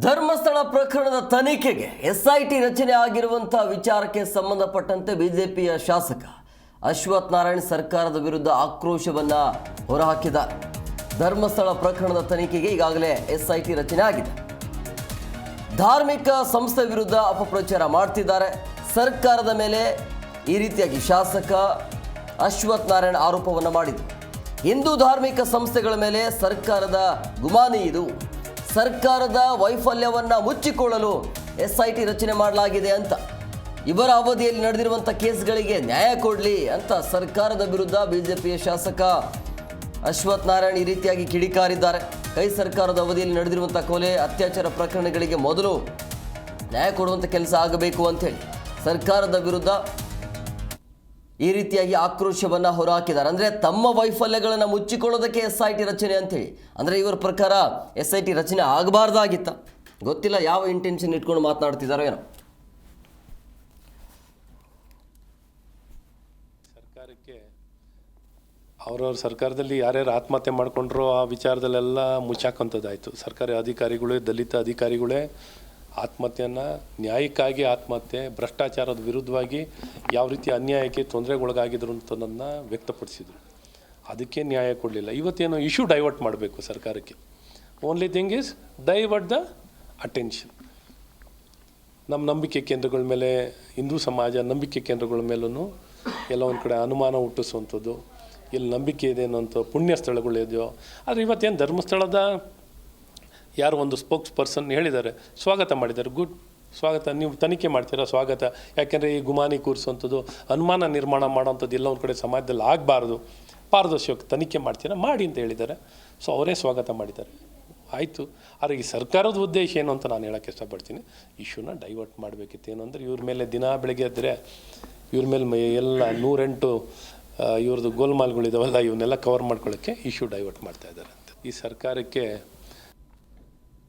ಧರ್ಮಸ್ಥಳ ಪ್ರಕರಣದ ತನಿಖೆಗೆ ಎಸ್ಐಟಿ ರಚನೆ ಆಗಿರುವಂತಹ ವಿಚಾರಕ್ಕೆ ಸಂಬಂಧಪಟ್ಟಂತೆ ಬಿಜೆಪಿಯ ಶಾಸಕ ಅಶ್ವಥ್ ನಾರಾಯಣ್ ಸರ್ಕಾರದ ವಿರುದ್ಧ ಆಕ್ರೋಶವನ್ನ ಹೊರಹಾಕಿದ್ದಾರೆ. ಧರ್ಮಸ್ಥಳ ಪ್ರಕರಣದ ತನಿಖೆಗೆ ಈಗಾಗಲೇ ಎಸ್ಐಟಿ ರಚನೆ ಆಗಿದೆ. ಧಾರ್ಮಿಕ ಸಂಸ್ಥೆ ವಿರುದ್ಧ ಅಪಪ್ರಚಾರ ಮಾಡ್ತಿದ್ದಾರೆ. ಸರ್ಕಾರದ ಮೇಲೆ ಈ ರೀತಿಯಾಗಿ ಶಾಸಕ ಅಶ್ವಥ್ ನಾರಾಯಣ್ ಆರೋಪವನ್ನು ಮಾಡಿದರು. ಹಿಂದೂ ಧಾರ್ಮಿಕ ಸಂಸ್ಥೆಗಳ ಮೇಲೆ ಸರ್ಕಾರದ ಗುಮಾನಿ ಇದು. ಸರ್ಕಾರದ ವೈಫಲ್ಯವನ್ನು ಮುಚ್ಚಿಕೊಳ್ಳಲು ಎಸ್ಐಟಿ ರಚನೆ ಮಾಡಲಾಗಿದೆ ಅಂತ, ಇವರ ಅವಧಿಯಲ್ಲಿ ನಡೆದಿರುವಂಥ ಕೇಸ್ಗಳಿಗೆ ನ್ಯಾಯ ಕೊಡಲಿ ಅಂತ ಸರ್ಕಾರದ ವಿರುದ್ಧ ಬಿಜೆಪಿಯ ಶಾಸಕ ಅಶ್ವಥ್ ನಾರಾಯಣ್ ಈ ರೀತಿಯಾಗಿ ಕಿಡಿಕಾರಿದ್ದಾರೆ. ಕೈ ಸರ್ಕಾರದ ಅವಧಿಯಲ್ಲಿ ನಡೆದಿರುವಂಥ ಕೊಲೆ ಅತ್ಯಾಚಾರ ಪ್ರಕರಣಗಳಿಗೆ ಮೊದಲು ನ್ಯಾಯ ಕೊಡುವಂಥ ಕೆಲಸ ಆಗಬೇಕು ಅಂಥೇಳಿ ಸರ್ಕಾರದ ವಿರುದ್ಧ ಈ ರೀತಿಯಾಗಿ ಆಕ್ರೋಶವನ್ನು ಹೊರಹಾಕಿದ್ದಾರೆ. ಅಂದರೆ ತಮ್ಮ ವೈಫಲ್ಯಗಳನ್ನು ಮುಚ್ಚಿಕೊಳ್ಳೋದಕ್ಕೆ ಎಸ್ಐಟಿ ರಚನೆ ಅಂಥೇಳಿ. ಅಂದರೆ ಇವರ ಪ್ರಕಾರ ಎಸ್ಐಟಿ ರಚನೆ ಆಗಬಾರ್ದಾಗಿತ್ತ, ಗೊತ್ತಿಲ್ಲ ಯಾವ ಇಂಟೆನ್ಷನ್ ಇಟ್ಕೊಂಡು ಮಾತನಾಡ್ತಿದ್ದಾರೋ ಏನೋ. ಸರ್ಕಾರಕ್ಕೆ ಅವ್ರವ್ರ ಸರ್ಕಾರದಲ್ಲಿ ಯಾರ್ಯಾರು ಆತ್ಮಹತ್ಯೆ ಮಾಡ್ಕೊಂಡ್ರೋ ಆ ವಿಚಾರದಲ್ಲೆಲ್ಲ ಮುಚ್ಚಾಕಂಥದ್ದಾಯಿತು. ಸರ್ಕಾರಿ ಅಧಿಕಾರಿಗಳೇ, ದಲಿತ ಅಧಿಕಾರಿಗಳೇ ಆತ್ಮಹತ್ಯೆಯನ್ನು ನ್ಯಾಯಕ್ಕಾಗಿ ಆತ್ಮಹತ್ಯೆ, ಭ್ರಷ್ಟಾಚಾರದ ವಿರುದ್ಧವಾಗಿ ಯಾವ ರೀತಿ ಅನ್ಯಾಯಕ್ಕೆ ತೊಂದರೆಗೊಳಗಾಗಿದ್ರು ಅಂತದನ್ನು ವ್ಯಕ್ತಪಡಿಸಿದರು. ಅದಕ್ಕೆ ನ್ಯಾಯ ಕೊಡಲಿಲ್ಲ. ಇವತ್ತೇನು ಇಶ್ಯೂ ಡೈವರ್ಟ್ ಮಾಡಬೇಕು ಸರ್ಕಾರಕ್ಕೆ. Only thing is divert the attention. ನಮ್ಮ ನಂಬಿಕೆ ಕೇಂದ್ರಗಳ ಮೇಲೆ, ಹಿಂದೂ ಸಮಾಜ ನಂಬಿಕೆ ಕೇಂದ್ರಗಳ ಮೇಲೂ ಎಲ್ಲ ಒಂದು ಕಡೆ ಅನುಮಾನ ಹುಟ್ಟಿಸುವಂಥದ್ದು, ಇಲ್ಲಿ ನಂಬಿಕೆ ಇದೆ ಅನ್ನೋಂಥ ಪುಣ್ಯ ಸ್ಥಳಗಳಿದೆಯೋ. ಆದರೆ ಇವತ್ತೇನು ಧರ್ಮಸ್ಥಳದ ಯಾರು ಒಂದು ಸ್ಪೋಕ್ಸ್ ಪರ್ಸನ್ ಹೇಳಿದ್ದಾರೆ, ಸ್ವಾಗತ ಮಾಡಿದ್ದಾರೆ, ಗುಡ್, ಸ್ವಾಗತ, ನೀವು ತನಿಖೆ ಮಾಡ್ತೀರಾ, ಸ್ವಾಗತ. ಯಾಕೆಂದರೆ ಈ ಗುಮಾನಿ ಕೂರಿಸುವಂಥದ್ದು, ಅನುಮಾನ ನಿರ್ಮಾಣ ಮಾಡೋವಂಥದ್ದು ಎಲ್ಲ ಒಂದು ಕಡೆ ಸಮಾಜದಲ್ಲಿ ಆಗಬಾರ್ದು, ಪಾರದರ್ಶಕ ತನಿಖೆ ಮಾಡ್ತೀರಾ, ಮಾಡಿ ಅಂತ ಹೇಳಿದ್ದಾರೆ. ಸೊ ಅವರೇ ಸ್ವಾಗತ ಮಾಡಿದ್ದಾರೆ, ಆಯಿತು. ಆದರೆ ಈ ಸರ್ಕಾರದ ಉದ್ದೇಶ ಏನು ಅಂತ ನಾನು ಹೇಳೋಕ್ಕೆ ಇಷ್ಟಪಡ್ತೀನಿ. ಇಶ್ಯೂನ ಡೈವರ್ಟ್ ಮಾಡಬೇಕಿತ್ತು. ಏನು ಅಂದರೆ ಇವ್ರ ಮೇಲೆ ದಿನ ಬೆಳಗ್ಗೆ ಎದ್ದರೆ ಇವ್ರ ಮೇಲೆ ಎಲ್ಲ 108 ಇವ್ರದ್ದು ಗೋಲ್ಮಾಲ್ಗಳಿದಾವಲ್ಲ, ಇವನ್ನೆಲ್ಲ ಕವರ್ ಮಾಡ್ಕೊಳ್ಳೋಕ್ಕೆ ಇಶ್ಯೂ ಡೈವರ್ಟ್ ಮಾಡ್ತಾಯಿದ್ದಾರೆ ಅಂತ. ಈ ಸರ್ಕಾರಕ್ಕೆ